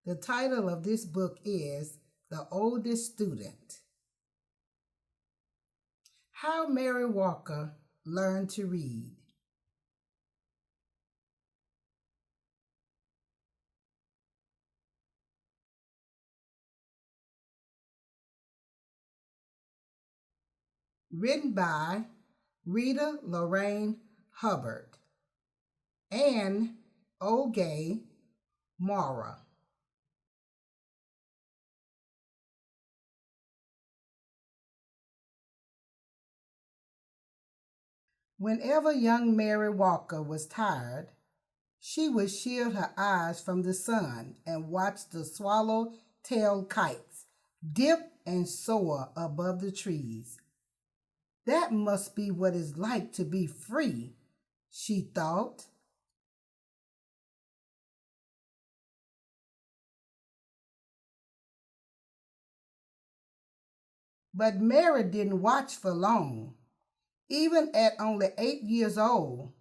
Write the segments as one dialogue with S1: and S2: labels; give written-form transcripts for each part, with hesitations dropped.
S1: The title of this book is The Oldest Student. How Mary Walker Learned to Read. Written by Rita Lorraine Hubbard and Ogay Mara. Whenever young Mary Walker was tired, she would shield her eyes from the sun and watch the swallow-tailed kites dip and soar above the trees. That must be what it's like to be free, she thought. But Mary didn't watch for long. Even at only 8 years old,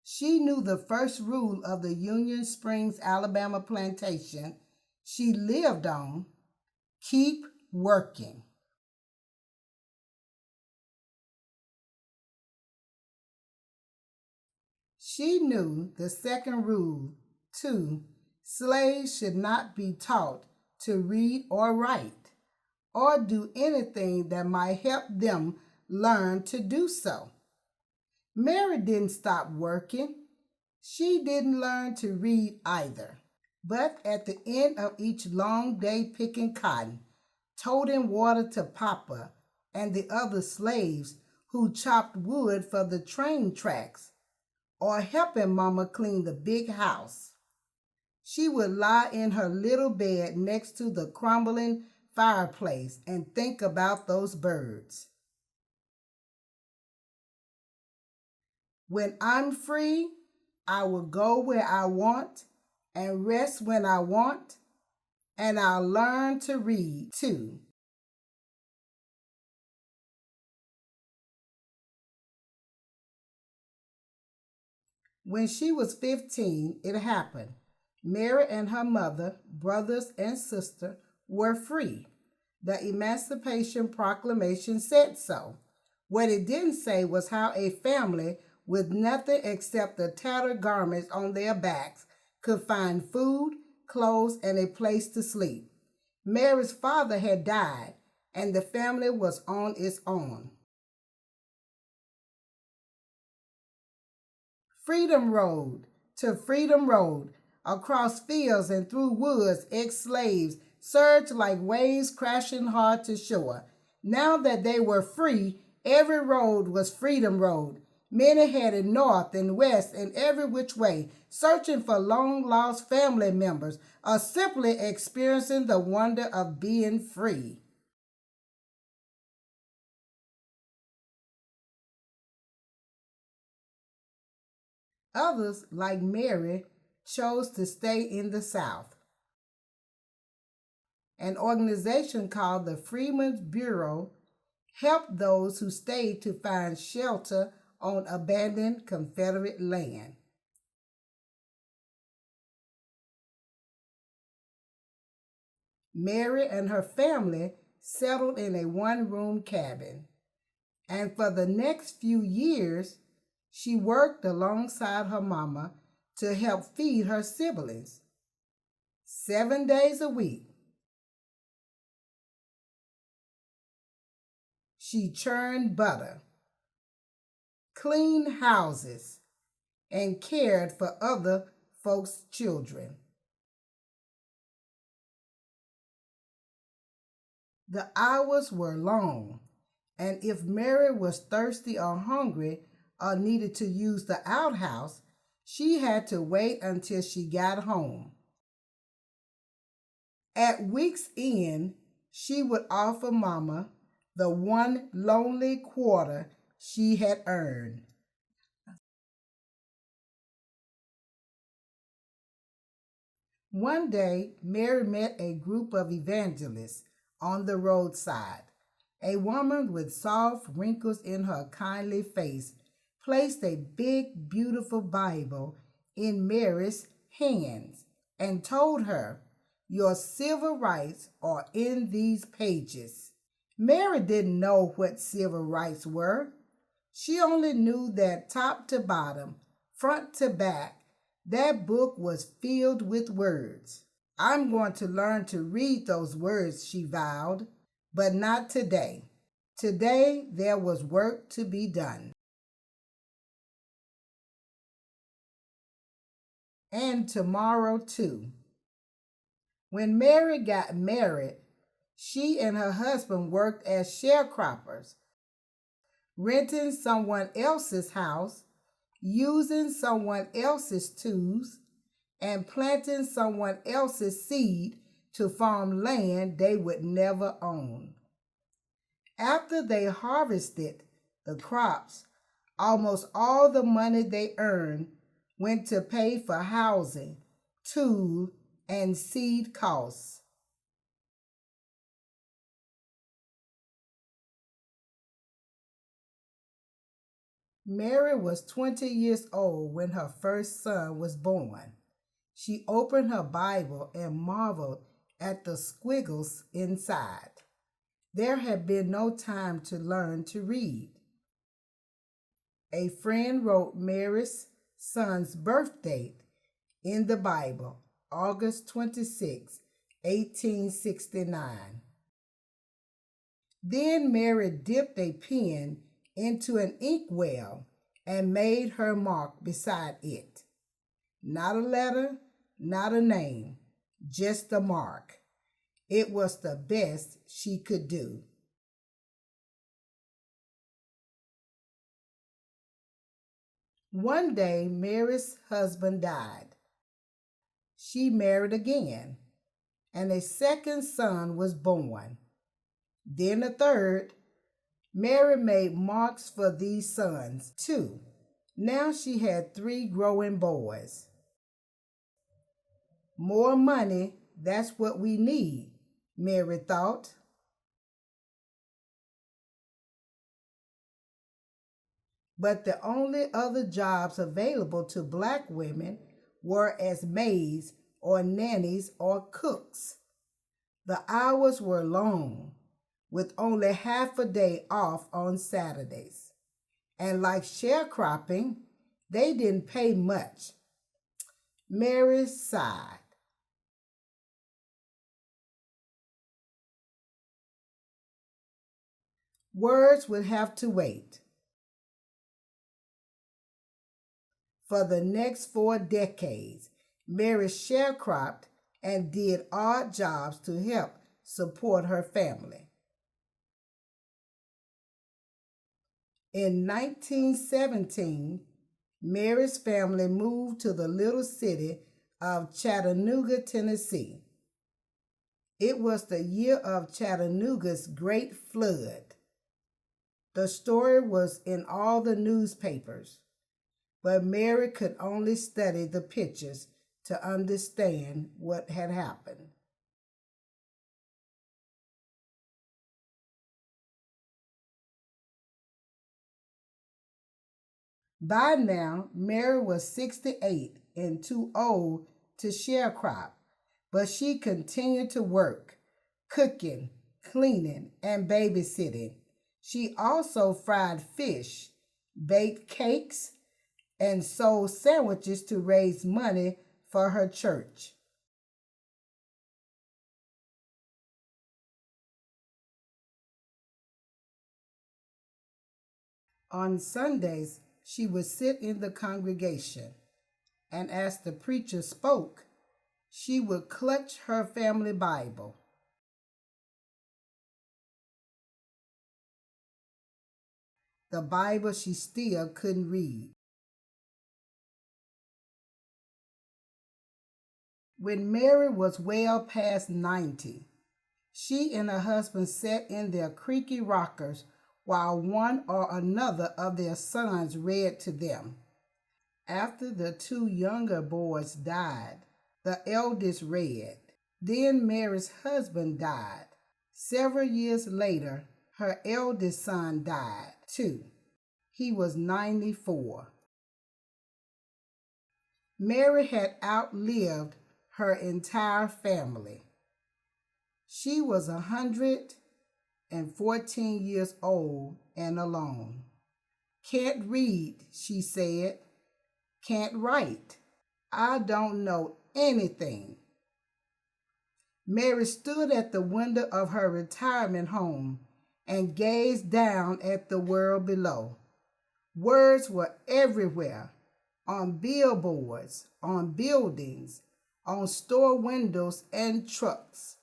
S1: she knew the first rule of the Union Springs, Alabama plantation she lived on: keep working. She knew the second rule, too: slaves should not be taught to read or write, or do anything that might help them learn to do so. Mary didn't stop working. She didn't learn to read either. But at the end of each long day picking cotton, toting water to Papa and the other slaves who chopped wood for the train tracks, or helping Mama clean the big house, she would lie in her little bed next to the crumbling fireplace and think about those birds. When I'm free, I will go where I want and rest when I want, and I'll learn to read too. When she was 15, it happened. Mary and her mother, brothers, and sister were free. The Emancipation Proclamation said so. What it didn't say was how a family with nothing except the tattered garments on their backs could find food, clothes, and a place to sleep. Mary's father had died, and the family was on its own. Freedom Road to Freedom Road, across fields and through woods, ex-slaves surged like waves crashing hard to shore. Now that they were free, every road was Freedom Road. Many headed north and west and every which way, searching for long-lost family members or simply experiencing the wonder of being free. Others, like Mary, chose to stay in the South. An organization called the Freedmen's Bureau helped those who stayed to find shelter on abandoned Confederate land. Mary and her family settled in a one-room cabin, and for the next few years, she worked alongside her mama to help feed her siblings. 7 days a week, she churned butter, cleaned houses, and cared for other folks' children. The hours were long, and if Mary was thirsty or hungry or needed to use the outhouse, she had to wait until she got home. At week's end, she would offer Mama the one lonely quarter she had earned. One day, Mary met a group of evangelists on the roadside. A woman with soft wrinkles in her kindly face placed a big, beautiful Bible in Mary's hands and told her, Your civil rights are in these pages. Mary didn't know what civil rights were. She only knew that top to bottom, front to back, that book was filled with words. I'm going to learn to read those words, she vowed, but not today. Today there was work to be done. And tomorrow too. When Mary got married, she and her husband worked as sharecroppers, renting someone else's house, using someone else's tools, and planting someone else's seed to farm land they would never own. After they harvested the crops, almost all the money they earned went to pay for housing, tool, and seed costs. Mary was 20 years old when her first son was born. She opened her Bible and marveled at the squiggles inside. There had been no time to learn to read. A friend wrote Mary's son's birth date in the Bible, August 26, 1869. Then Mary dipped a pen into an inkwell and made her mark beside it. Not a letter, not a name, just a mark. It was the best she could do. One day, Mary's husband died. She married again, and a second son was born. Then a third. Mary made marks for these sons, too. Now she had 3 growing boys. More money, that's what we need, Mary thought. But the only other jobs available to black women were as maids or nannies or cooks. The hours were long, with only half a day off on Saturdays. And like sharecropping, they didn't pay much. Mary sighed. Words would have to wait. For the next 4 decades, Mary sharecropped and did odd jobs to help support her family. In 1917, Mary's family moved to the little city of Chattanooga, Tennessee. It was the year of Chattanooga's Great Flood. The story was in all the newspapers, but Mary could only study the pictures to understand what had happened. By now, Mary was 68 and too old to sharecrop, but she continued to work, cooking, cleaning, and babysitting. She also fried fish, baked cakes, and sold sandwiches to raise money for her church. On Sundays, she would sit in the congregation, and as the preacher spoke, she would clutch her family Bible. The Bible she still couldn't read. When Mary was well past 90, she and her husband sat in their creaky rockers while one or another of their sons read to them. After the 2 younger boys died, the eldest read. Then Mary's husband died. Several years later, her eldest son died too. He was 94. Mary had outlived her entire family. She was 114 years old and alone. "Can't read," she said. "Can't write. I don't know anything." Mary stood at the window of her retirement home and gazed down at the world below. Words were everywhere, on billboards, on buildings, on store windows and trucks.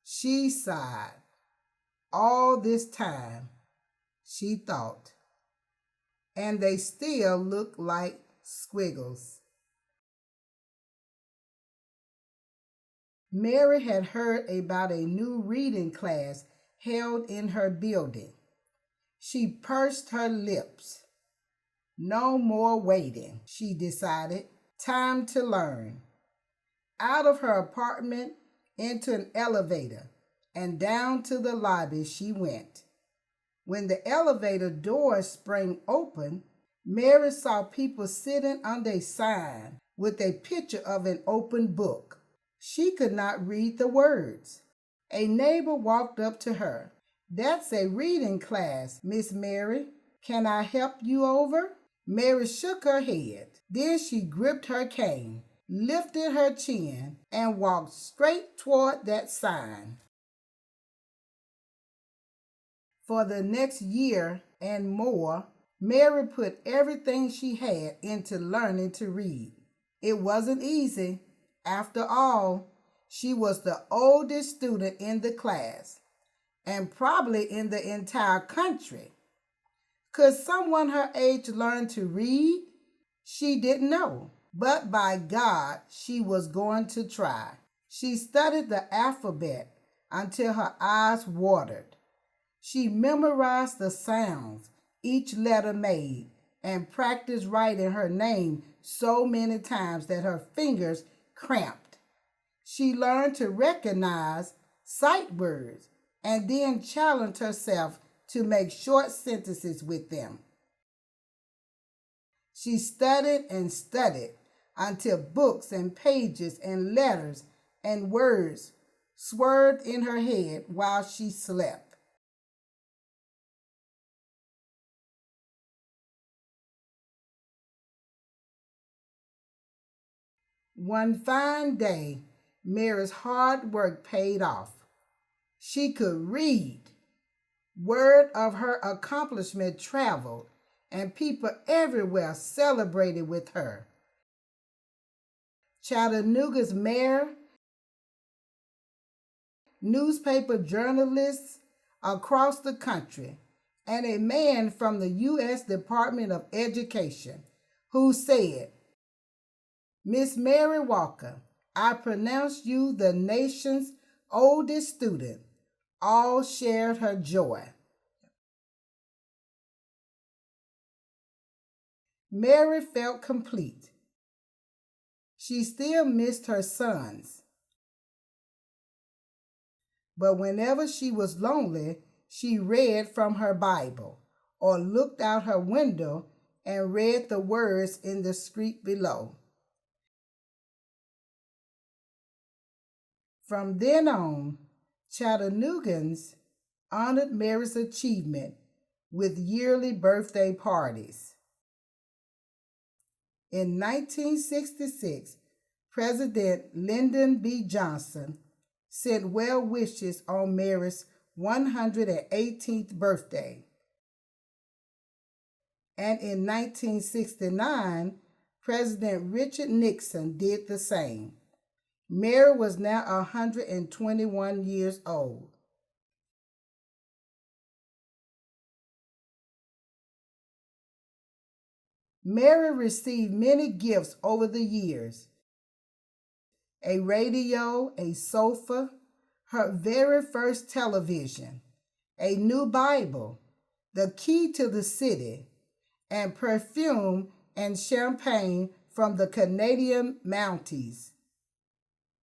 S1: She sighed. All this time, she thought, and they still look like squiggles. Mary had heard about a new reading class held in her building. She pursed her lips. No more waiting, she decided. Time to learn. Out of her apartment, into an elevator, and down to the lobby she went. When the elevator doors sprang open, Mary saw people sitting under a sign with a picture of an open book. She could not read the words. A neighbor walked up to her. "That's a reading class, Miss Mary. Can I help you over?" Mary shook her head. Then she gripped her cane, lifted her chin, and walked straight toward that sign. For the next year and more, Mary put everything she had into learning to read. It wasn't easy. After all, she was the oldest student in the class, and probably in the entire country. Could someone her age learn to read? She didn't know, but by God, she was going to try. She studied the alphabet until her eyes watered. She memorized the sounds each letter made and practiced writing her name so many times that her fingers cramped. She learned to recognize sight words and then challenged herself to make short sentences with them. She studied and studied until books and pages and letters and words swirled in her head while she slept. One fine day, Mary's hard work paid off. She could read. Word of her accomplishment traveled, and people everywhere celebrated with her. Chattanooga's mayor, newspaper journalists across the country, and a man from the U.S. Department of Education who said, "Miss Mary Walker, I pronounce you the nation's oldest student," all shared her joy. Mary felt complete. She still missed her sons. But whenever she was lonely, she read from her Bible or looked out her window and read the words in the street below. From then on, Chattanoogans honored Mary's achievement with yearly birthday parties. In 1966, President Lyndon B. Johnson sent well wishes on Mary's 118th birthday. And in 1969, President Richard Nixon did the same. Mary was now 121 years old. Mary received many gifts over the years: a radio, a sofa, her very first television, a new Bible, the key to the city, and perfume and champagne from the Canadian Mounties.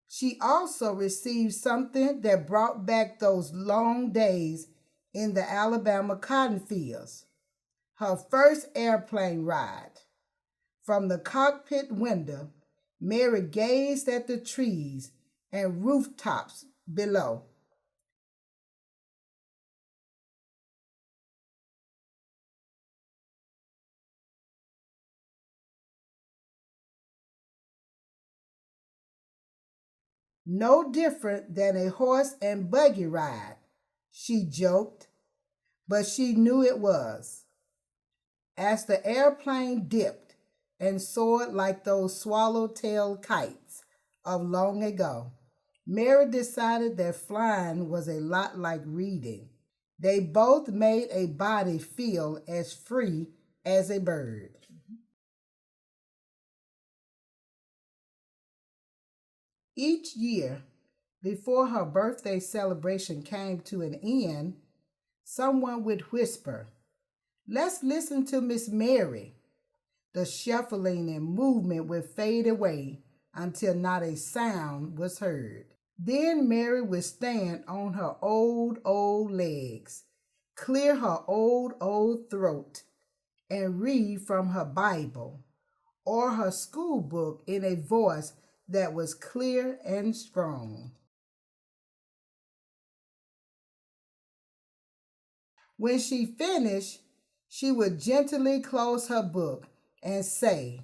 S1: She also received something that brought back those long days in the Alabama cotton fields: her first airplane ride. From the cockpit window, Mary gazed at the trees and rooftops below. No different than a horse and buggy ride, she joked, but she knew it was. As the airplane dipped and soared like those swallow-tailed kites of long ago, Mary decided that flying was a lot like reading. They both made a body feel as free as a bird. Each year, before her birthday celebration came to an end, someone would whisper, "Let's listen to Miss Mary." The shuffling and movement would fade away until not a sound was heard. Then Mary would stand on her old legs, clear her old throat, and read from her Bible or her school book in a voice that was clear and strong. When she finished, she would gently close her book and say,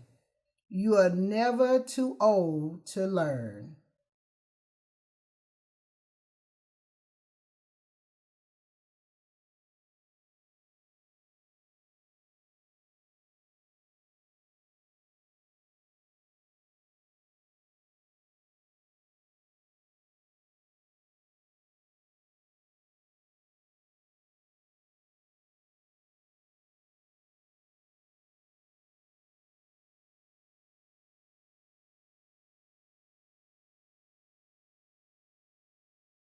S1: "You are never too old to learn."